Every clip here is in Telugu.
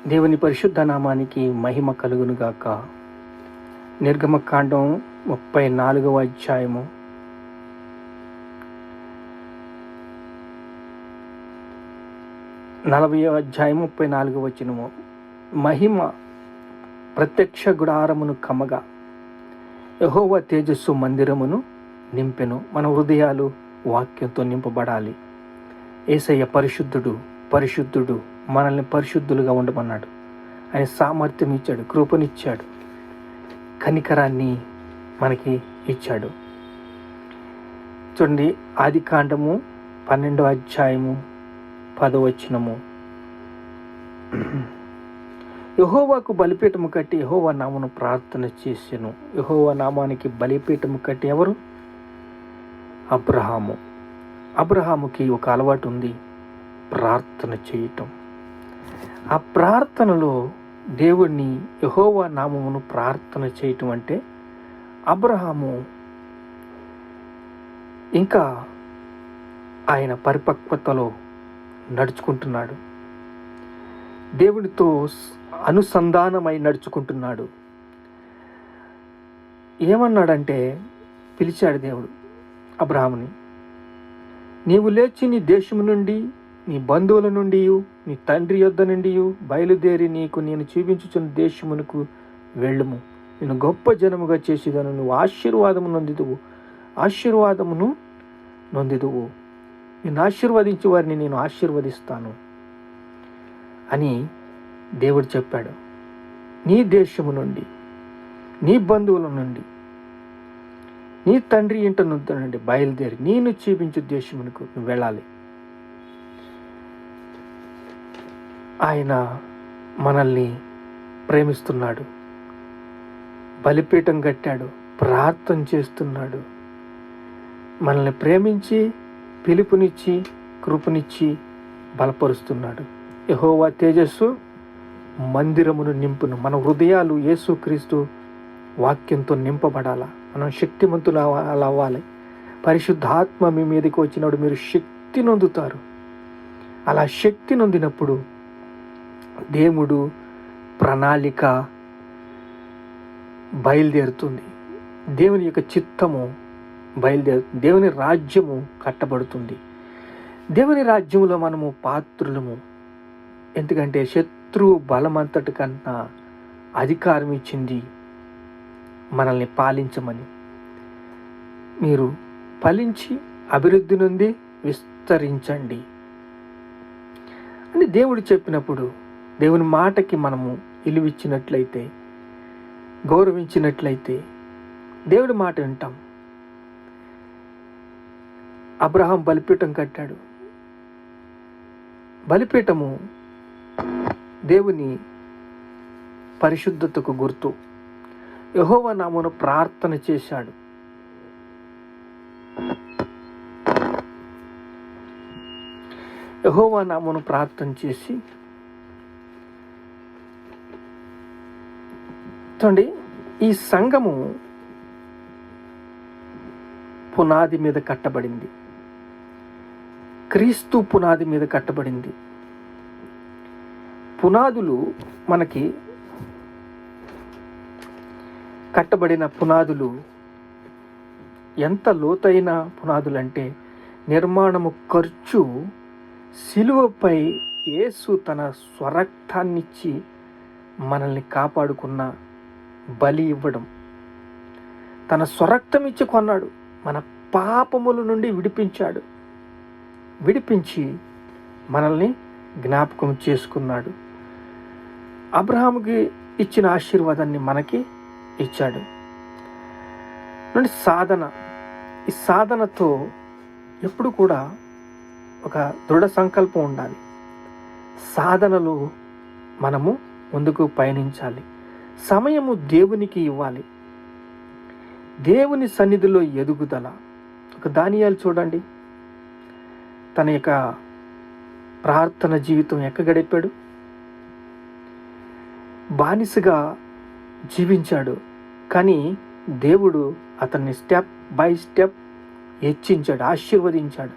దేవుని పరిశుద్ధ నామానికి మహిమ కలుగునుగాక. నిర్గమకాండం 34వ అధ్యాయము 40వ అధ్యాయం 34వ వచనము. మహిమ ప్రత్యక్ష గుడారమును కమ్మగా యెహోవా తేజస్సు మందిరమును నింపెను. మన హృదయాలు వాక్యంతో నింపబడాలి. యేసయ్య పరిశుద్ధుడు, పరిశుద్ధుడు, మనల్ని పరిశుద్ధులుగా ఉండమన్నాడు. ఆయన సామర్థ్యం ఇచ్చాడు, కృపనిచ్చాడు, కనికరాన్ని మనకి ఇచ్చాడు. చూడండి, ఆదికాండము 12వ అధ్యాయము 10వ వచనము. యెహోవాకు బలిపీఠము కట్టి యెహోవా నామమును ప్రార్థన చేసెను. యెహోవా నామానికి బలిపీఠము కట్టి ఎవరు? అబ్రహాము. అబ్రహాముకి ఒక అలవాటు ఉంది, ప్రార్థన చేయటం. ఆ ప్రార్థనలో దేవుణ్ణి, యెహోవా నామమును ప్రార్థన చేయటం అంటే అబ్రహాము ఇంకా ఆయన పరిపక్వతలో నడుచుకుంటున్నాడు, దేవునితో అనుసంధానమై నడుచుకుంటున్నాడు. ఏమన్నాడంటే, పిలిచాడు దేవుడు అబ్రహాముని, నీవు లేచి నీ దేశము నుండి, నీ బంధువుల నుండి, నీ తండ్రి యొద్ద నుండి బయలుదేరి నీకు నేను చూపించుచున్న దేశమునకు వెళ్ళుము. నేను గొప్ప జనముగా చేసేదను, నువ్వు ఆశీర్వాదమును నొందిదువు. నిన్ను ఆశీర్వదించే వారిని నేను ఆశీర్వదిస్తాను అని దేవుడు చెప్పాడు. నీ దేశము నుండి, నీ బంధువుల నుండి, నీ తండ్రి ఇంట నుండి బయలుదేరి నేను చూపించు దేశమునకు నువ్వు వెళ్ళాలి. ఆయన మనల్ని ప్రేమిస్తున్నాడు, బలిపీఠం కట్టాడు, ప్రార్థన చేస్తున్నాడు. మనల్ని ప్రేమించి, పిలుపునిచ్చి, కృపనిచ్చి బలపరుస్తున్నాడు. యెహోవా తేజస్సు మందిరమును నింపును. మన హృదయాలు యేసుక్రీస్తు వాక్యంతో నింపబడాలా. మనం శక్తిమంతులు అవ్వాలి. పరిశుద్ధాత్మ మీ మీదకి వచ్చినప్పుడు మీరు శక్తి నొందుతారు. అలా శక్తి నొందినప్పుడు దేవుడు ప్రణాళిక బయలుదేరుతుంది, దేవుని యొక్క చిత్తము బయలుదేరుతుంది, దేవుని రాజ్యము కట్టబడుతుంది. దేవుని రాజ్యంలో మనము పాత్రులము. ఎందుకంటే శత్రువు బలమంతటి కన్నా అధికారం ఇచ్చింది మనల్ని పాలించమని. మీరు ఫలించి అభివృద్ధి నొంది విస్తరించండి అని దేవుడు చెప్పినప్పుడు, దేవుని మాటకి మనము విలువిచ్చినట్లయితే, గౌరవించినట్లయితే దేవుడి మాట వింటాం. అబ్రహాం బలిపీఠం కట్టాడు. బలిపీఠము దేవుని పరిశుద్ధతకు గుర్తు. యెహోవా నామమున ప్రార్థన చేశాడు. యెహోవా నామమున ప్రార్థన చేసి, చూడండి, ఈ సంఘము పునాది మీద కట్టబడింది, క్రీస్తు పునాది మీద కట్టబడింది. పునాదులు మనకి కట్టబడిన పునాదులు ఎంత లోతైన పునాదులు అంటే, నిర్మాణము ఖర్చు సిలువపై యేసు తన స్వరక్తాన్నిచ్చి మనల్ని కాపాడుకున్న బలి ఇవ్వడం. తన స్వరక్తం ఇచ్చి కొన్నాడు, మన పాపముల నుండి విడిపించాడు, విడిపించి మనల్ని జ్ఞాపకం చేసుకున్నాడు. అబ్రహాముకి ఇచ్చిన ఆశీర్వాదాన్ని మనకి ఇచ్చాడు. సాధన, ఈ సాధనతో ఎప్పుడు కూడా ఒక దృఢ సంకల్పం ఉండాలి. సాధనలో మనము ముందుకు పయనించాలి. సమయము దేవునికి ఇవ్వాలి. దేవుని సన్నిధిలో ఎదుగుదల. ఒక దానియేలు చూడండి, తన యొక్క ప్రార్థన జీవితం ఎక్కడ గడిపాడు? బానిసగా జీవించాడు. కానీ దేవుడు అతన్ని స్టెప్ బై స్టెప్ హెచ్చించాడు, ఆశీర్వదించాడు.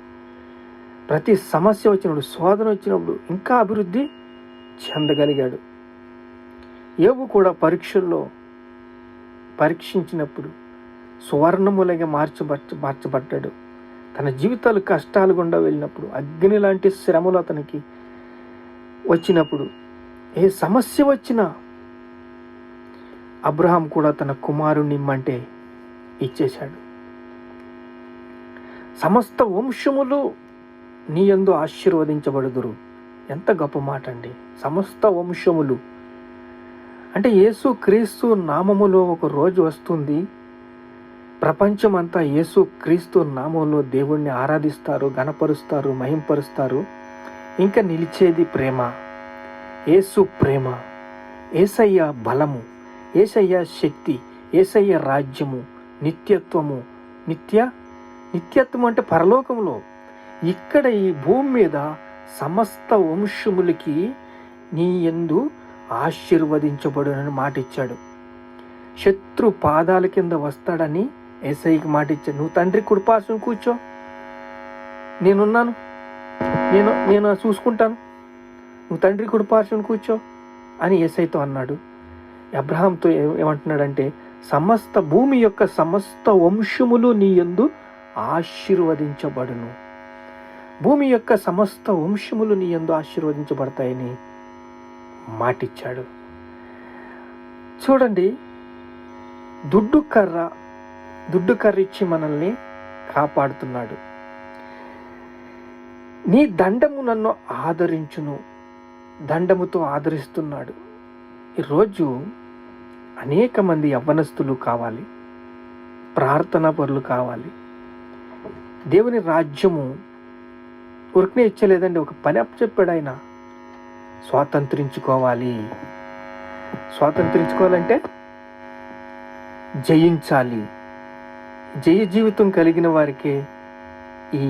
ప్రతి సమస్య వచ్చినప్పుడు, శోధన వచ్చినప్పుడు ఇంకా అభివృద్ధి చెందగలిగాడు. యోబు కూడా పరీక్షించినప్పుడు సువర్ణములగా మార్చబడ్డాడు. తన జీవితాలు కష్టాలు గుండా వెళ్ళినప్పుడు, అగ్ని లాంటి శ్రమలు అతనికి వచ్చినప్పుడు, ఏ సమస్య వచ్చినా అబ్రహాం కూడా తన కుమారుణ్ణి ఇమ్మంటే ఇచ్చేశాడు. సమస్త వంశములు నీ యందు ఆశీర్వదించబడుదురు. ఎంత గొప్ప మాట అండి. సమస్త వంశములు అంటే యేసు క్రీస్తు నామములో ఒక రోజు వస్తుంది, ప్రపంచమంతా యేసు క్రీస్తు నామంలో దేవుణ్ణి ఆరాధిస్తారు, గణపరుస్తారు, మహింపరుస్తారు. ఇంకా నిలిచేది ప్రేమ, యేసు ప్రేమ, యేసయ్య బలము, యేసయ్య శక్తి, యేసయ్య రాజ్యము, నిత్యత్వము. నిత్యత్వం అంటే పరలోకంలో. ఇక్కడ ఈ భూమి మీద సమస్త వంశములకి నీ యందు ఆశీర్వదించబడునని మాట ఇచ్చాడు. శత్రు పాదాల కింద వస్తాడని యేసయ్యకి మాట ఇచ్చాడు. నువ్వు తండ్రి కుడిపార్శ్వం కూర్చో, నేనున్నాను, నేను చూసుకుంటాను, నువ్వు తండ్రి కుడిపార్శ్వం కూర్చో అని యేసయ్యతో అన్నాడు. అబ్రహాంతో ఏమంటున్నాడంటే, సమస్త భూమి యొక్క సమస్త వంశములు నీ యందు ఆశీర్వదించబడును. భూమి యొక్క సమస్త వంశములు నీ యందు ఆశీర్వదించబడతాయని మాటిచ్చాడు. చూడండి, దుడ్డు కర్ర ఇచ్చి మనల్ని కాపాడుతున్నాడు. నీ దండము నన్ను ఆదరించును, దండముతో ఆదరిస్తున్నాడు. ఈరోజు అనేక మంది యవ్వనస్తులు కావాలి, ప్రార్థనా పరులు కావాలి. దేవుని రాజ్యము ఉరికనే ఇచ్చలేదండి, ఒక పని అప్పచెప్పాడు ఆయన. స్వాతంత్రించుకోవాలంటే జయించాలి. జయ జీవితం కలిగిన వారికే ఈ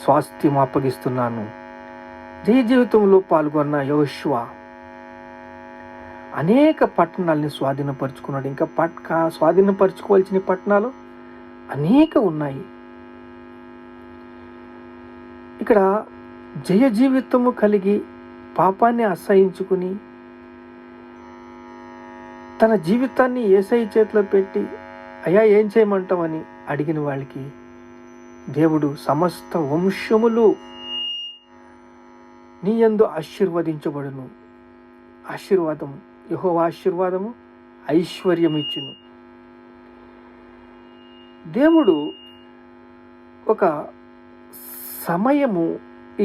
స్వాస్థ్యం అప్పగిస్తున్నాను. జయ జీవితంలో పాల్గొన్న యోషువ అనేక పట్టణాలని స్వాధీనపరుచుకున్నాడు. ఇంకా స్వాధీనపరుచుకోవాల్సిన పట్టణాలు అనేక ఉన్నాయి. ఇక్కడ జయ జీవితము కలిగి పాపాన్ని అసహించుకుని తన జీవితాన్ని యేసయ్య చేతిలో పెట్టి, అయ్యా ఏం చేయమంటావని అడిగిన వాళ్ళకి దేవుడు సమస్త వంశములు నీ యందు ఆశీర్వదించబడును. ఆశీర్వాదము, యెహోవా ఆశీర్వాదము ఐశ్వర్యం ఇచ్చును. దేవుడు ఒక సమయము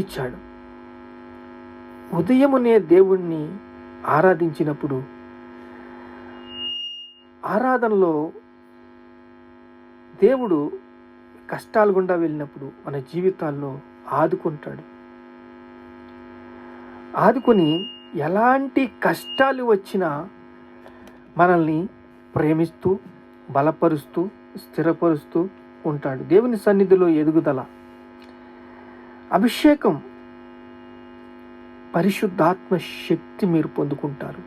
ఇచ్చాడు. ఉదయమునే దేవుణ్ణి ఆరాధించినప్పుడు, ఆరాధనలో దేవుడు కష్టాలు గుండా వెళ్ళినప్పుడు మన జీవితాల్లో ఆదుకుంటాడు. ఆదుకొని ఎలాంటి కష్టాలు వచ్చినా మనల్ని ప్రేమిస్తూ, బలపరుస్తూ, స్థిరపరుస్తూ ఉంటాడు. దేవుని సన్నిధిలో ఎదుగుదల, అభిషేకం, పరిశుద్ధాత్మ శక్తి మీరు పొందుకుంటారు,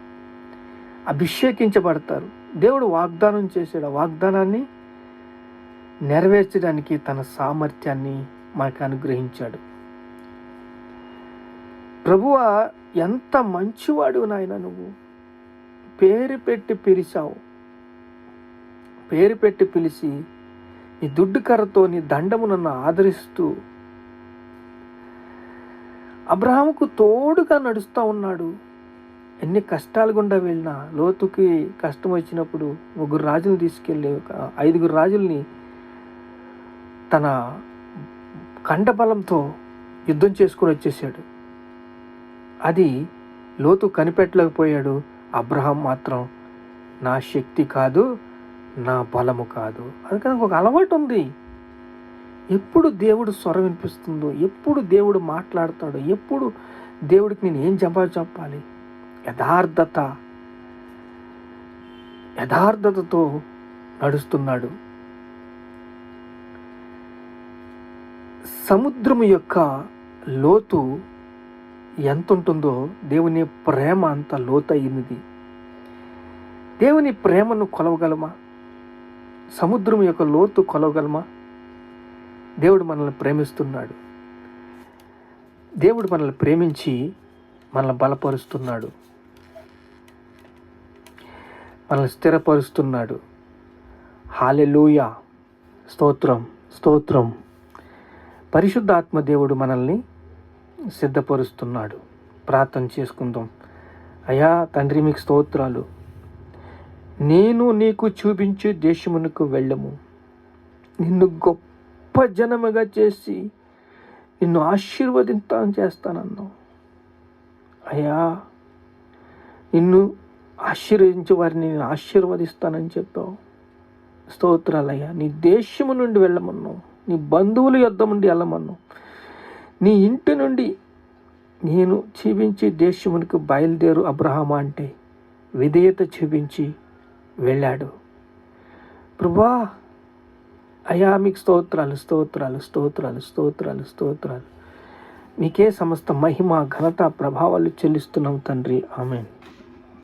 అభిషేకించబడతారు. దేవుడు వాగ్దానం చేశాడు. ఆ వాగ్దానాన్ని నెరవేర్చడానికి తన సామర్థ్యాన్ని మనకు అనుగ్రహించాడు. ప్రభువా, ఎంత మంచివాడు నాయన, నువ్వు పేరు పెట్టి పిలిచావు. పేరు పెట్టి పిలిచి నీ దుడ్డు కర్రతో నీ దండము నన్ను ఆదరిస్తూ అబ్రహాముకు తోడుగా నడుస్తూ ఉన్నాడు. ఎన్ని కష్టాలు గుండా వెళ్ళినా, లోతుకి కష్టం వచ్చినప్పుడు 3 రాజులు తీసుకెళ్ళి 5 రాజుల్ని తన కండబలంతో యుద్ధం చేసుకుని వచ్చేసాడు. అది లోతు కనిపెట్టలేకపోయాడు. అబ్రహాం మాత్రం నా శక్తి కాదు, నా బలము కాదు. అందుకని ఒక అలవాటు ఉంది. ఎప్పుడు దేవుడు స్వరం వినిపిస్తుందో, ఎప్పుడు దేవుడు మాట్లాడతాడో, ఎప్పుడు దేవుడికి నేను ఏం జవాబు చెప్పాలి, యథార్థతతో నడుస్తున్నాడు. సముద్రము యొక్క లోతు ఎంత ఉంటుందో దేవుని ప్రేమ అంత లోతైనది. దేవుని ప్రేమను కొలవగలమా? సముద్రం యొక్క లోతు కొలవగలమా? దేవుడు మనల్ని ప్రేమిస్తున్నాడు. దేవుడు మనల్ని ప్రేమించి మనల్ని బలపరుస్తున్నాడు. మనల్ని స్థిరపరుస్తున్నాడు. హల్లెలూయా. స్తోత్రం, స్తోత్రం. పరిశుద్ధాత్మ దేవుడు మనల్ని సిద్ధపరుస్తున్నాడు. ప్రార్థన చేసుకుందాం. అయ్యా తండ్రి, మీకు స్తోత్రాలు. నేను నీకు చూపించే దేశమునకు వెళ్ళము, నిన్ను గొప్ప జనముగా చేసి నిన్ను చేస్తానన్నావు. అయ్యా, నిన్ను ఆశీర్వదించే వారిని నేను ఆశీర్వదిస్తానని చెప్పావు. స్తోత్రాలయ్యా. నీ దేశము నుండి వెళ్ళమన్నావు, నీ బంధువుల యొద్ద నుండి వెళ్ళమన్నావు, నీ ఇంటి నుండి నేను చూపించే దేశమునకు బయలుదేరు అబ్రహాము అంటే విధేయత చూపించి వెళ్ళాడు. ప్రభువా, అయ్యా మీకు స్తోత్రాలు, స్తోత్రాలు, స్తోత్రాలు, స్తోత్రాలు, స్తోత్రాలు. మీకే సమస్త మహిమ, ఘనత, ప్రభావాలు చెల్లిస్తున్నాం తండ్రి. ఆమేన్.